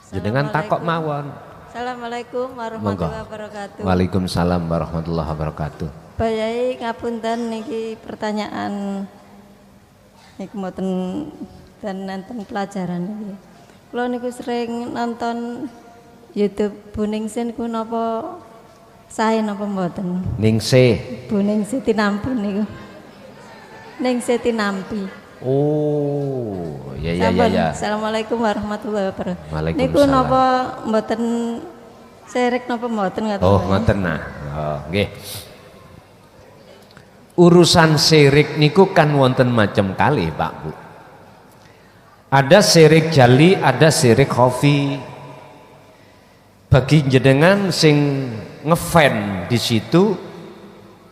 Jenengan takok mawon. Assalamualaikum warahmatullahi wabarakatuh. Waalaikumsalam warahmatullahi wabarakatuh. Bayai ngapunten niki pertanyaan niku mboten dan nonton pelajaran iki. Kula niku sering nonton YouTube Bu Ningsih niku napa sae napa mboten? Ningsih. Bu Ningsih Tinampi niku. Ningsih Tinampi. Oh, ya. Assalamualaikum warahmatullahi wabarakatuh. Waalaikumsalam. Niku napa mboten serik napa mboten ngoten? Oh, ngoten nah. Oh, nggih. Urusan syirik niku kan wonten macam kali, Pak Bu. Ada syirik jali, ada syirik khafi. Bagi jenengan sing ngefan di situ,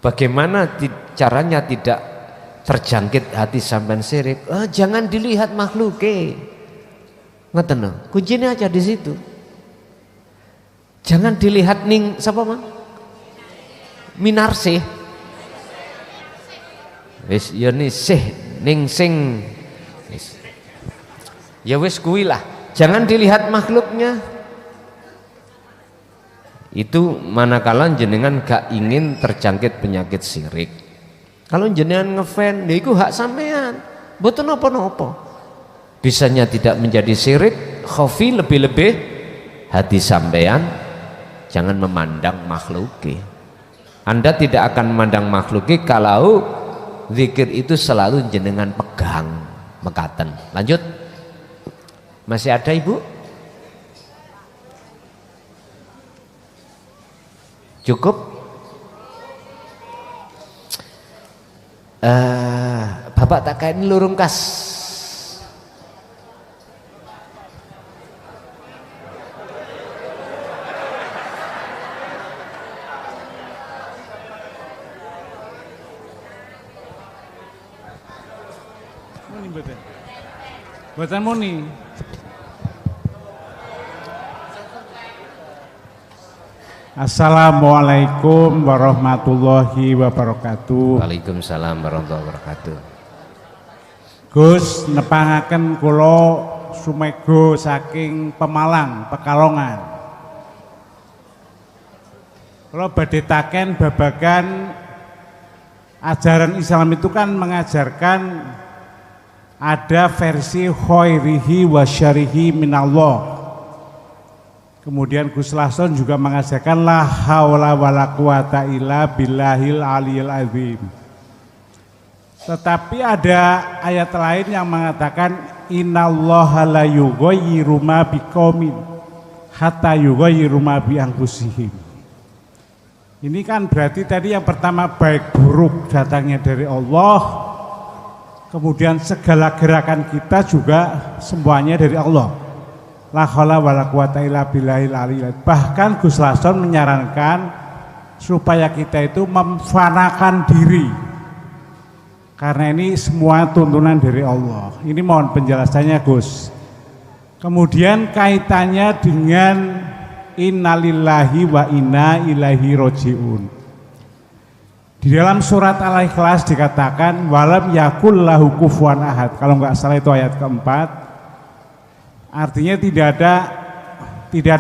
bagaimana caranya tidak terjangkit hati sampean syirik? Jangan dilihat makhluknya, ngoten no. Kuncinya aja di situ. Jangan dilihat ning siapa mah? Minarsih. Wis ya nisih ning sing wis. Ya wis kuwi lah. Jangan dilihat makhluknya. Itu manakala jenengan gak ingin terjangkit penyakit syirik. Kalau jenengan ngefan, itu hak sampean, mboten napa-napa. Bisanya tidak menjadi syirik, khafi lebih-lebih hati sampean jangan memandang makhluki. Anda tidak akan memandang makhluki kalau zikir itu selalu jenengan pegang mekaten. Lanjut. Masih ada Ibu? Cukup? Bapak tak kain lurung kas. Muni mboten. Mboten muni. Assalamualaikum warahmatullahi wabarakatuh. Waalaikumsalam warahmatullahi wabarakatuh. Gus nepangaken kula sumego saking Pemalang, Pekalongan. Kula badhe taken babagan ajaran Islam itu kan mengajarkan ada versi khairihi wa syarihi minallah. Kemudian Gus Lason juga mengajarkan la haula wala quwata illa billahil aliyil azim. Tetapi ada ayat lain yang mengatakan innallaha la yughayyiru ma biqaumin hatta yughayyiru ma bi anfusihim. Ini kan berarti tadi yang pertama baik buruk datangnya dari Allah. Kemudian segala gerakan kita juga semuanya dari Allah. La haula wala quwata illa billahil aliyil. Bahkan Gus Lason menyarankan supaya kita itu memfanakan diri. Karena ini semua tuntunan dari Allah. Ini mohon penjelasannya Gus. Kemudian kaitannya dengan innalillahi wa inna ilaihi roji'un. Di dalam surat Al-Ikhlas dikatakan walam yakul lahu kufuwan ahad. Kalau nggak salah itu ayat keempat. Artinya tidak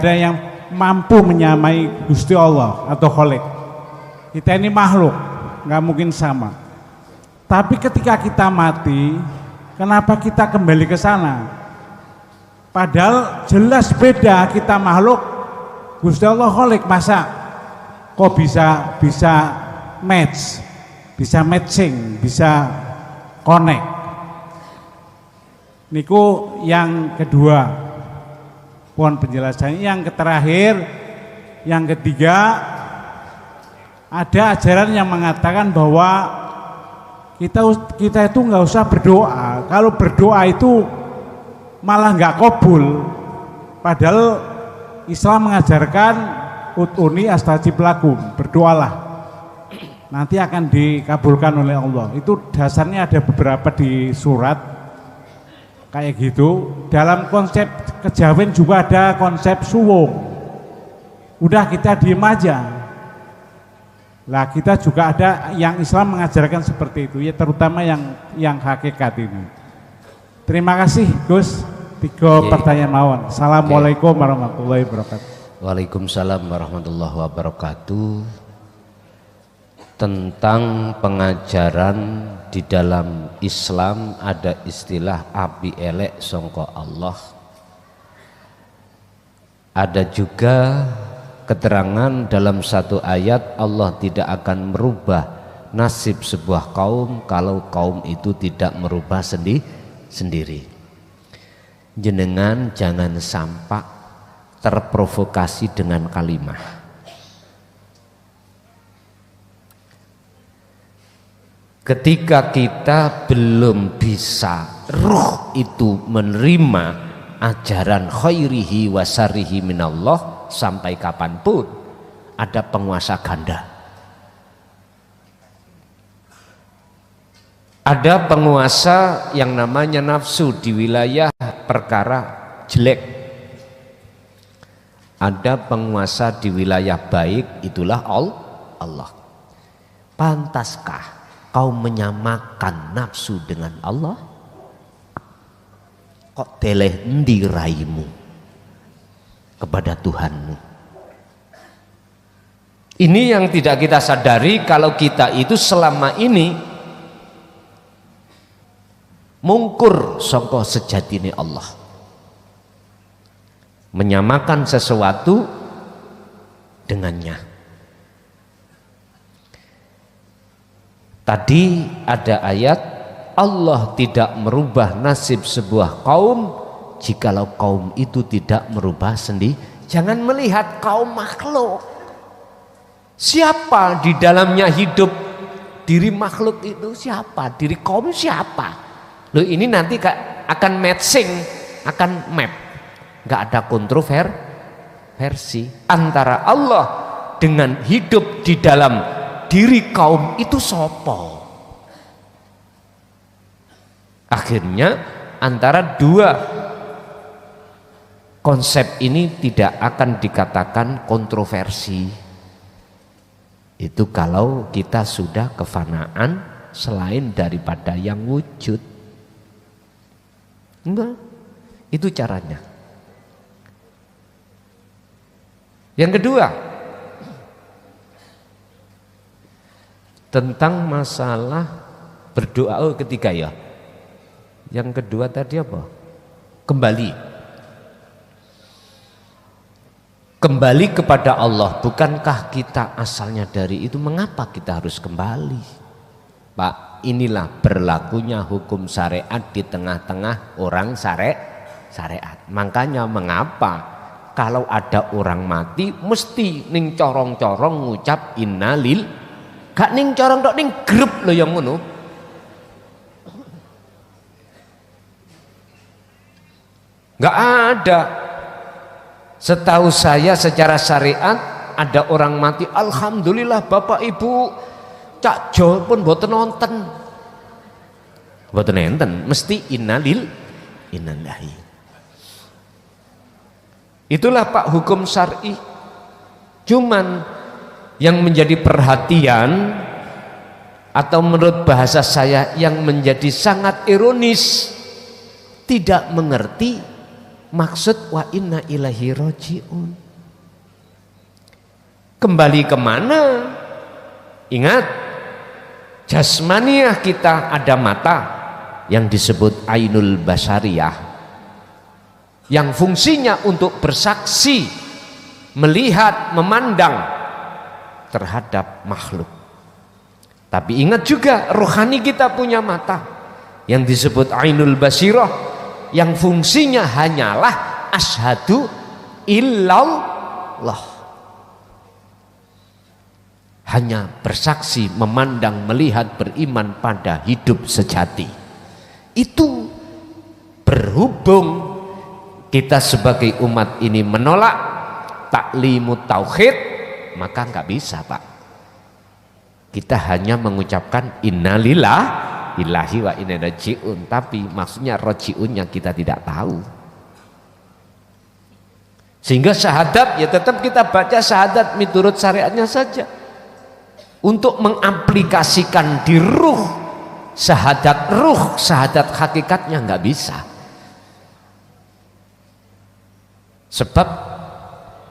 ada yang mampu menyamai Gusti Allah atau Khalik. Kita ini makhluk, nggak mungkin sama. Tapi ketika kita mati, kenapa kita kembali ke sana? Padahal jelas beda, kita makhluk, Gusti Allah Khalik, masa kok bisa match, bisa matching, bisa connect. Niku yang kedua, mohon penjelasannya. Yang terakhir, yang ketiga, ada ajaran yang mengatakan bahwa kita itu nggak usah berdoa. Kalau berdoa itu malah nggak kabul. Padahal Islam mengajarkan utuni astajib lakum, berdoalah, nanti akan dikabulkan oleh Allah. Itu dasarnya ada beberapa di surat. Kayak gitu. Dalam konsep kejawen juga ada konsep suwung. Udah kita diem aja. Lah kita juga ada yang Islam mengajarkan seperti itu ya, terutama yang hakikat ini. Terima kasih Gus. Tiga pertanyaan mawon. Assalamualaikum warahmatullahi wabarakatuh. Waalaikumsalam warahmatullahi wabarakatuh. Tentang pengajaran di dalam Islam ada istilah api elek songko Allah. Ada juga keterangan dalam satu ayat Allah tidak akan merubah nasib sebuah kaum kalau kaum itu tidak merubah sendiri. Jenengan jangan sampai terprovokasi dengan kalimah. Ketika kita belum bisa ruh itu menerima ajaran khairihi wasarihi minallah sampai kapanpun ada penguasa ganda. Ada penguasa yang namanya nafsu di wilayah perkara jelek. Ada penguasa di wilayah baik, itulah Allah. Pantaskah kau menyamakan nafsu dengan Allah? Kok teleh endi raimu kepada Tuhanmu? Ini yang tidak kita sadari kalau kita itu selama ini mungkur sangka sejatine Allah, menyamakan sesuatu dengannya. Tadi ada ayat Allah tidak merubah nasib sebuah kaum jikalau kaum itu tidak merubah sendiri. Jangan melihat kaum makhluk, siapa di dalamnya hidup diri makhluk itu siapa, diri kaum siapa. Loh, ini nanti akan matching, akan map, nggak ada kontroversi antara Allah dengan hidup di dalam diri kaum itu sopo. Akhirnya antara dua konsep ini tidak akan dikatakan kontroversi. Itu kalau kita sudah kefanaan selain daripada yang wujud. Enggak, itu caranya. Yang kedua, tentang masalah berdoa. Oh, ketiga ya. Yang kedua tadi apa? Kembali kepada Allah. Bukankah kita asalnya dari itu? Mengapa kita harus kembali? Pak, inilah berlakunya hukum syariat di tengah-tengah orang syariat. Makanya mengapa kalau ada orang mati mesti ning corong-corong ngucap innalil, gak ning corong tok, ning grup lo yang ngono. Gak ada. Setahu saya secara syariat ada orang mati, alhamdulillah Bapak Ibu Cak Jo pun boten nonton, boten nonton, mesti innalillahi. Itulah Pak hukum syar'i. Cuman yang menjadi perhatian atau menurut bahasa saya yang menjadi sangat ironis, tidak mengerti maksud wa inna ilaihi rajiun. Kembali kemana? Ingat, jasmaniah kita ada mata yang disebut ainul basariyah, yang fungsinya untuk bersaksi, melihat, memandang terhadap makhluk. Tapi ingat juga rohani kita punya mata yang disebut ainul basirah, yang fungsinya hanyalah asyhadu illallah, hanya bersaksi, memandang, melihat, beriman pada hidup sejati. Itu berhubung kita sebagai umat ini menolak taklimut tauhid, maka nggak bisa Pak. Kita hanya mengucapkan innalillahi wa inna ilaihi rajiun, tapi maksudnya rajiunnya kita tidak tahu. Sehingga syahadat ya tetap kita baca syahadat miturut syariatnya saja. Untuk mengaplikasikan di ruh syahadat hakikatnya nggak bisa. Sebab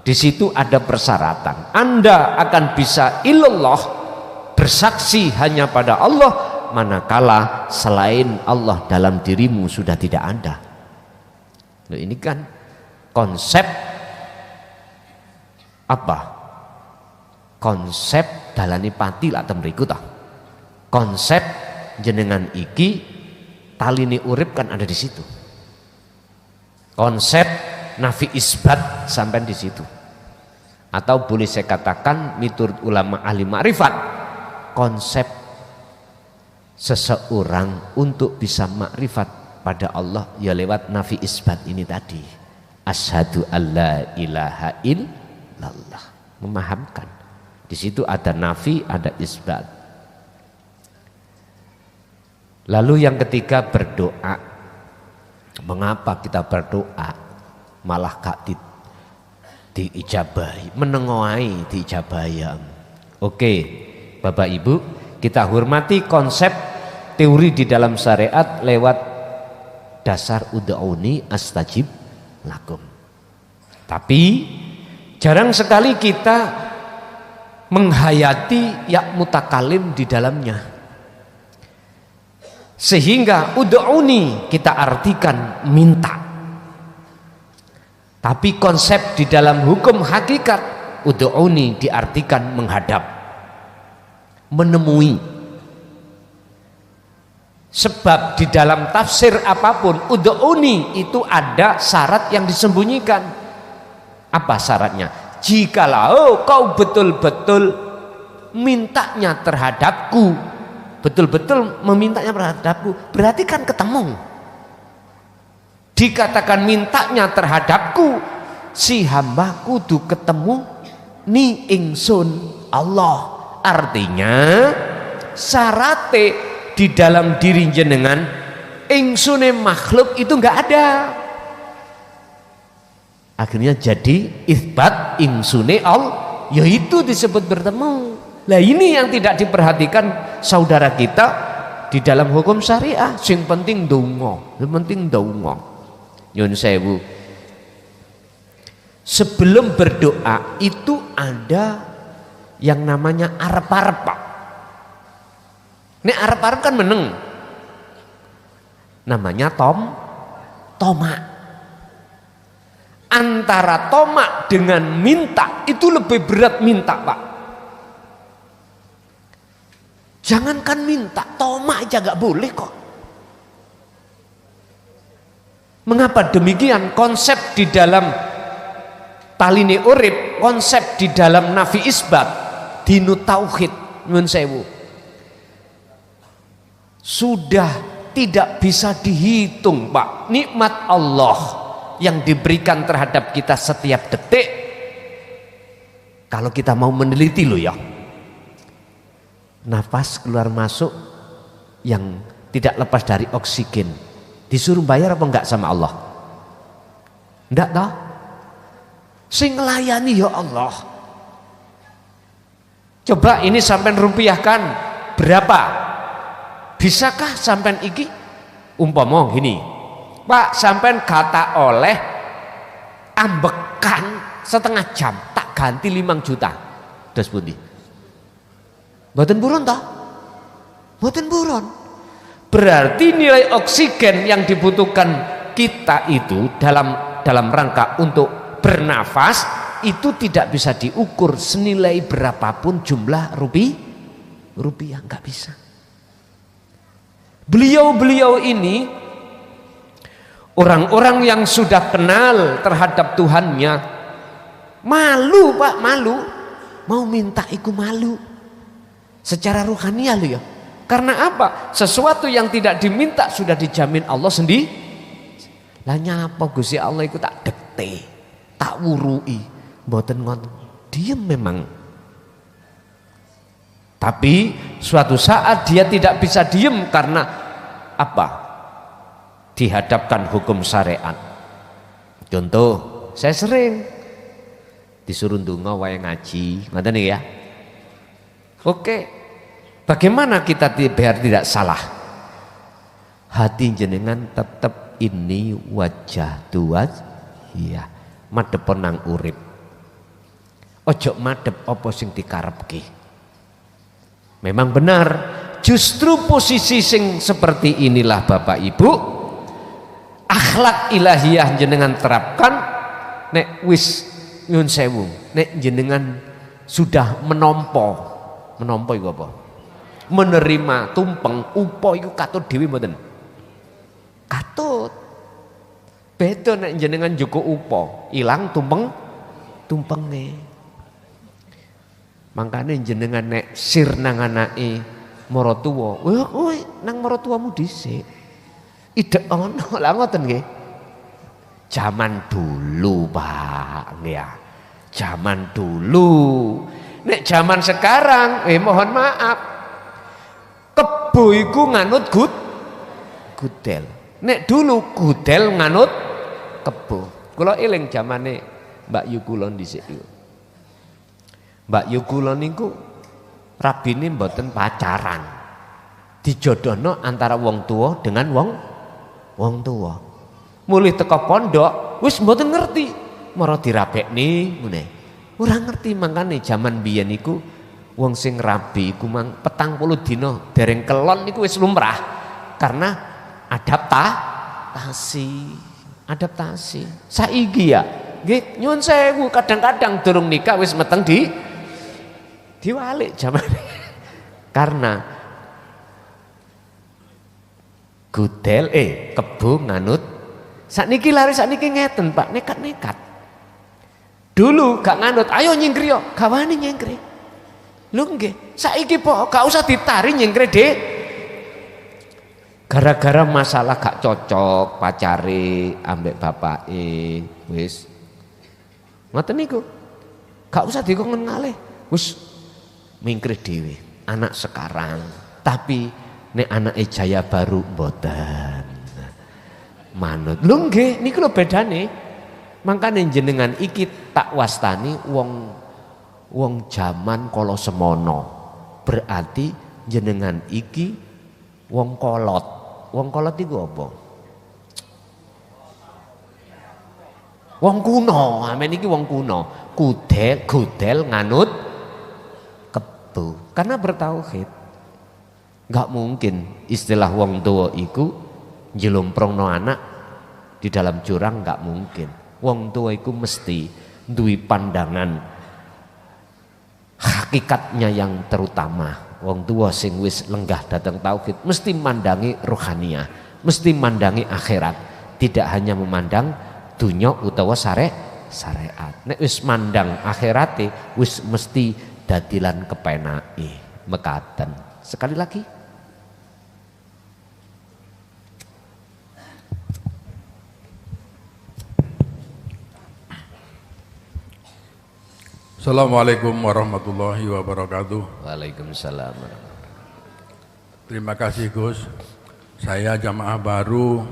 di situ ada persyaratan. Anda akan bisa ilallah, bersaksi hanya pada Allah, manakala selain Allah dalam dirimu sudah tidak ada. Loh, ini kan konsep apa? Konsep dalani pati lah temriku tah. Konsep jenengan iki talini urip kan ada di situ. Konsep nafi isbat sampai di situ. Atau boleh saya katakan miturut ulama ahli ma'rifat, konsep seseorang untuk bisa makrifat pada Allah ya lewat nafi isbat ini tadi. Asyhadu alla ilaha illallah. Memahamkan. Di situ ada nafi, ada isbat. Lalu yang ketiga berdoa. Mengapa kita berdoa malah gak diijabahi, menengoai diijabahi? Oke, Bapak Ibu, kita hormati konsep teori di dalam syariat lewat dasar ud'uni astajib lakum. Tapi jarang sekali kita menghayati ya mutakalim di dalamnya. Sehingga ud'uni kita artikan minta. Tapi konsep di dalam hukum hakikat ud'uni diartikan menghadap, menemui. Sebab di dalam tafsir apapun ud'uni itu ada syarat yang disembunyikan. Apa syaratnya? Jikalau kau betul-betul mintanya terhadapku, betul-betul memintanya terhadapku, berarti kan ketemu. Dikatakan mintanya terhadapku, si hamba kudu ketemu ni ingsun Allah. Artinya syarate di dalam diri jenengan ingsune makhluk itu enggak ada. Akhirnya jadi isbat ingsune Allah, yaitu disebut bertemu. Lah ini yang tidak diperhatikan saudara kita di dalam hukum syariah. Sing penting donga, sing penting donga. Nyun sewu. Sebelum berdoa itu ada yang namanya arep-arep, Pak. Nek arep-arep kan meneng. Namanya tomak. Antara tomak dengan minta itu lebih berat minta, Pak. Jangankan minta, tomak aja gak boleh kok. Mengapa demikian? Konsep di dalam talini urip, konsep di dalam nafi isbat, dinu tauhid, nyun sewu, sudah tidak bisa dihitung, Pak. Nikmat Allah yang diberikan terhadap kita setiap detik, kalau kita mau meneliti loh ya, nafas keluar masuk yang tidak lepas dari oksigen, disuruh bayar apa enggak sama Allah? Enggak toh? Sing ngelayani ya Allah. Coba ini sampai rupiahkan berapa? Bisakah sampai iki umpama gini, Pak, sampai kata oleh ambekan setengah jam tak ganti 5 juta. Dos pundi? Mboten buron toh? Mboten buron. Berarti nilai oksigen yang dibutuhkan kita itu dalam rangka untuk bernafas itu tidak bisa diukur senilai berapapun jumlah rupiah, nggak bisa. Beliau ini orang-orang yang sudah kenal terhadap Tuhannya, malu, Pak, malu, mau minta iku malu secara ruhaniah loh ya. Karena apa? Sesuatu yang tidak diminta sudah dijamin Allah sendiri. Lah nyapa Gusti Allah iku tak dekte, tak wurui, mboten ngoten. Diem memang. Tapi suatu saat dia tidak bisa diem karena apa? Dihadapkan hukum syariat. Contoh, saya sering disuruh ndonga wae ngaji, ngoten ya. Oke. Bagaimana kita biar tidak salah? Hati jenengan tetap ini wajah tuas, iya. madhep nang urip. Ojo madhep apa sing dikarepke. Memang benar, justru posisi sing seperti inilah Bapak Ibu, akhlak ilahiyah jenengan terapkan nek wis nyun sewu, nek jenengan sudah menompo iku apa? Menerima tumpeng upo iku katut dhewe mboten? Katut. Beda nek jenengan njogo upo, ilang tumpenge. Mangkane jenengan nek sir nang anake maratuwa, kowe nang maratuwamu dhisik. Idek ono lah ngoten nggih. Zaman dulu, Pak, ya. Zaman dulu. Nek zaman sekarang, mohon maaf. Kebo iku nganut gudel. Nek dulu gudel nganut kebo. Kula eling zamane Mbak Yu Kulon dhisik niku. Mbak Yu Kulon niku rabine mboten pacaran. Dijodohno antara wong tua dengan wong tua. Mulih teko pondok wis mboten ngerti, mara dirabekne ngene. Ora ngerti mangkane jaman biyen niku wong sing rabi iku mang 40 dina dereng kelon niku wis lumrah karena adaptasi. Saiki ya nggih nyuwun sewu kadang-kadang durung nikah wis meteng diwalik jaman. Karena gudel kebo nganut sakniki lari sakniki ngeten Pak, nekat. Dulu gak nganut, ayo nyingkri yo, gak wani nyingkri. Lho nggih, saiki po gak usah ditari nyingkri Dik. Gara-gara masalah gak cocok pacare ambek bapake, wis. Ngoten niku. Gak usah dikon ngalih. Wis mingkri dhewe, anak sekarang. Tapi nek anake Jaya Baru mboten. Manut. Lho nggih, niku lho bedane. Mangkane jenengan iki tak wastani wong jaman kala semono. Berarti jenengan iki wong kolot. Wong kolot iku apa? Wong kuno, amen iki wong kuno. Gudel nganut kebo. Karena bertauhid. Enggak mungkin istilah wong tua iku njlumprongno anak di dalam jurang, enggak mungkin. Wong tua iku mesti duwe pandangan hakikatnya yang terutama. Wong tua sing wis lenggah datang tauhid mesti mandangi rohaniah, mesti mandangi akhirat, tidak hanya memandang dunya utawa syariat. Nek wis mandang akhirate wis mesti dadilan kepenake mekaten. Sekali lagi, Assalamualaikum warahmatullahi wabarakatuh. Waalaikumsalam. Terima kasih Gus. Saya jamaah baru.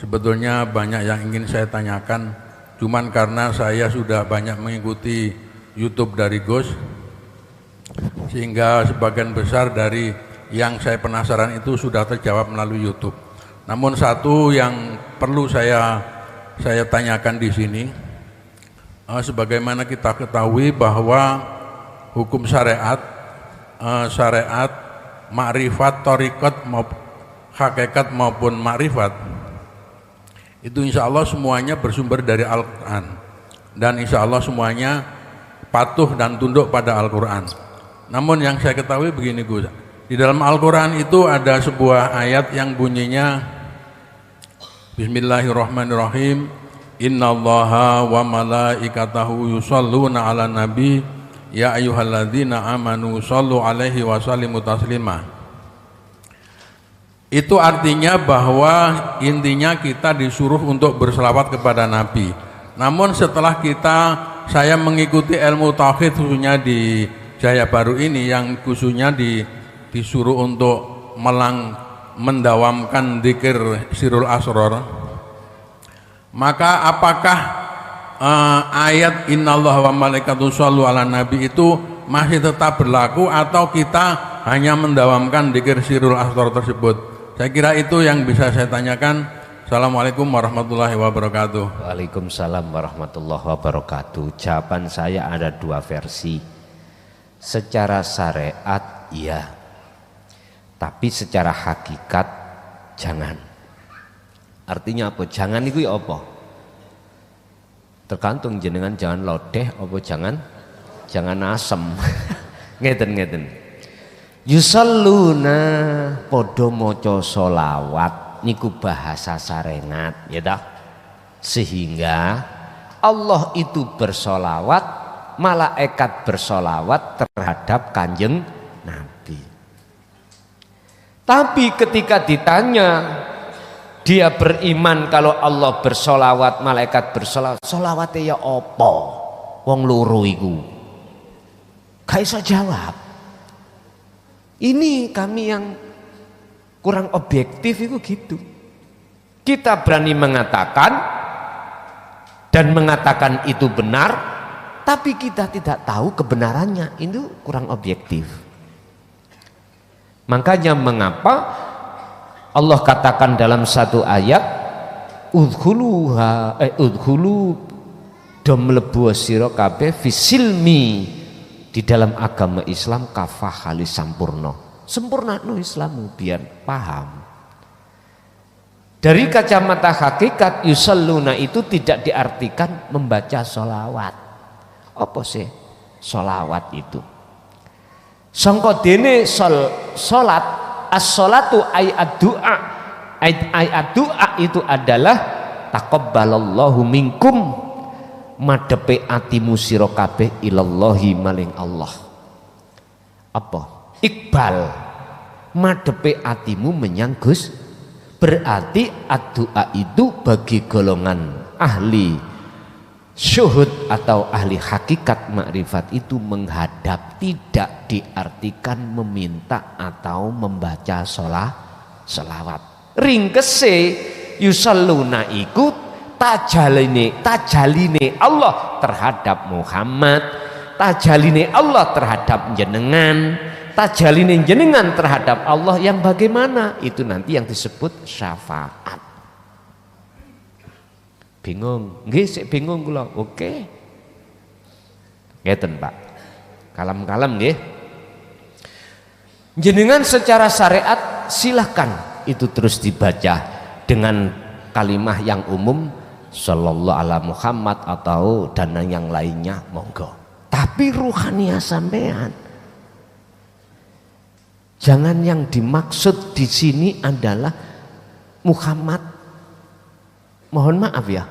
Sebetulnya banyak yang ingin saya tanyakan, cuman karena saya sudah banyak mengikuti YouTube dari Gus, sehingga sebagian besar dari yang saya penasaran itu sudah terjawab melalui YouTube. Namun satu yang perlu saya tanyakan di sini. Sebagaimana kita ketahui bahwa hukum syariat, makrifat, thariqat, hakikat maupun makrifat itu insya Allah semuanya bersumber dari Al-Quran, dan insya Allah semuanya patuh dan tunduk pada Al-Quran. Namun yang saya ketahui begini Gus, di dalam Al-Quran itu ada sebuah ayat yang bunyinya Bismillahirrahmanirrahim, Innallaha wa malaikatahu yusholluna ala nabi ya ayyuhalladzina amanu shollu alaihi wa sallimu taslima. Itu artinya bahwa intinya kita disuruh untuk berselawat kepada Nabi. Namun setelah saya mengikuti ilmu tauhid khususnya di Jaya Baru ini, yang khususnya disuruh untuk mendawamkan dzikir Sirul Asrar, maka apakah ayat innallaha wa malaikatuhu shollu ala nabi itu masih tetap berlaku atau kita hanya mendawamkan dzikir Sirul Asrar tersebut? Saya kira itu yang bisa saya tanyakan. Assalamualaikum warahmatullahi wabarakatuh. Waalaikumsalam warahmatullahi wabarakatuh. Jawaban saya ada dua versi. Secara syariat iya, tapi secara hakikat jangan. Artinya apa? Jangan itu ya apa? Tergantung jenengan jangan lodeh apa jangan asem. Ngeten. Yusalluna podo maca sholawat niku bahasa sarengat ya dah. Sehingga Allah itu bersolawat, malaikat bersolawat terhadap kanjeng Nabi. Tapi ketika ditanya, dia beriman kalau Allah bersolawat, malaikat bersolawat, solawatnya ya apa? Wong loro iku gak iso jawab. Ini kami yang kurang objektif itu gitu. Kita berani mengatakan dan mengatakan itu benar, tapi kita tidak tahu kebenarannya, itu kurang objektif. Makanya mengapa Allah katakan dalam satu ayat, udkhulu do mlebu sira kabeh fisilmi, di dalam agama Islam kafah halis sampurno. Sempurna no Islamu biar paham. Dari kacamata hakikat yusalluna itu tidak diartikan membaca sholawat. Apa sih sholawat itu? Sangka dene sholat, as-sholatu ayat doa. Ayat doa itu adalah taqabbalallahu minkum, madepe atimu sira kabeh ilallahi maling Allah. Apa? Iqbal, madepe atimu menyang Gus. Berarti ad-doa itu bagi golongan ahli syuhud atau ahli hakikat makrifat itu menghadap, tidak diartikan meminta atau membaca sholawat. Ringkese yusalluna iku tajaline Allah terhadap Muhammad, tajaline Allah terhadap jenengan, tajaline jenengan terhadap Allah yang bagaimana? Itu nanti yang disebut syafaat. Bingung? Nggih, sik bingung kula. Oke. Ngeten, Pak. Kalem-kalem nggih. Jenengan secara syariat silahkan itu terus dibaca dengan kalimah yang umum sallallahu ala Muhammad atau dan yang lainnya monggo. Tapi ruhaniyah sampean, jangan yang dimaksud di sini adalah Muhammad, mohon maaf ya,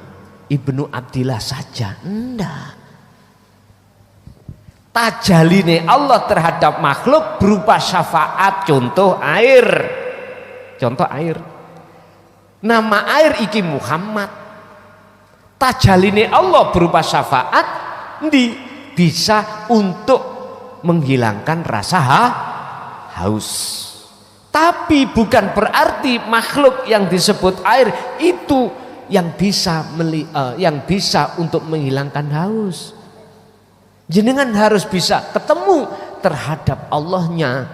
Ibnu Abdillah saja. Enggak. Tajaline Allah terhadap makhluk berupa syafaat, contoh air. Contoh air. Nama air iki Muhammad. Tajaline Allah berupa syafaat bisa untuk menghilangkan rasa haus. Tapi bukan berarti makhluk yang disebut air itu yang bisa untuk menghilangkan haus. Jenengan harus bisa ketemu terhadap Allahnya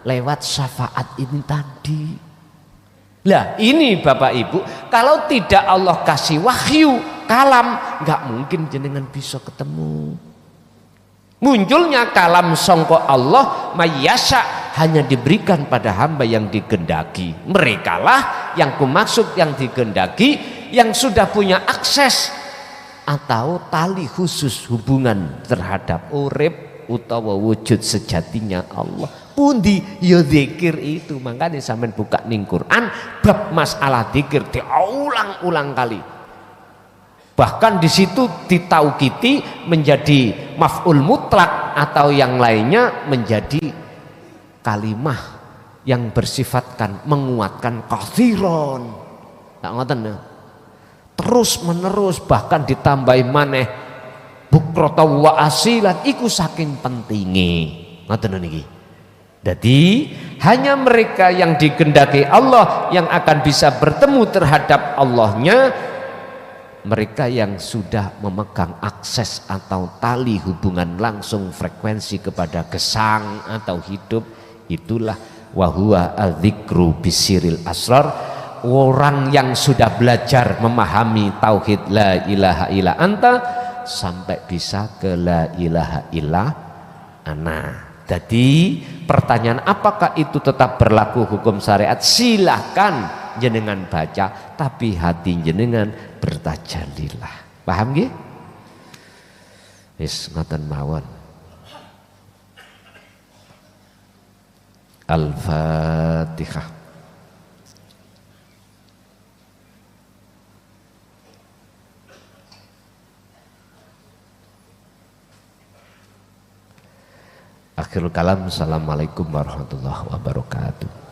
lewat syafaat ini tadi. Lah ini Bapak Ibu, kalau tidak Allah kasih wahyu kalam, nggak mungkin jenengan bisa ketemu. Munculnya kalam sangka Allah mayyasha hanya diberikan pada hamba yang digendaki. Merekalah yang kumaksud yang digendaki, yang sudah punya akses atau tali khusus hubungan terhadap urip utawa wujud sejatinya Allah. Pundi ya zikir itu. Makanya sampean buka ning Quran bab masalah zikir diulang-ulang kali. Bahkan di situ ditaukiti menjadi maf'ul mutlak atau yang lainnya menjadi kalimah yang bersifatkan menguatkan kathiron. Tak ngoten ya. Terus menerus, bahkan ditambahi maneh bukrata wa asilan, iku saking pentinge. Ngoten niki. Jadi hanya mereka yang digendaki Allah yang akan bisa bertemu terhadap Allahnya, mereka yang sudah memegang akses atau tali hubungan langsung frekuensi kepada gesang atau hidup. Itulah wahuwa adzikru bisiril asrar, orang yang sudah belajar memahami tauhid la ilaha illa anta sampai bisa ke la ilaha illa ana. Jadi pertanyaan apakah itu tetap berlaku hukum syariat? Silahkan jenengan baca, tapi hati jenengan bertajalilah. Paham nggih? Wis ngoten mawon. Al-Fatihah. Akhirul kalam. Assalamualaikum warahmatullahi wabarakatuh.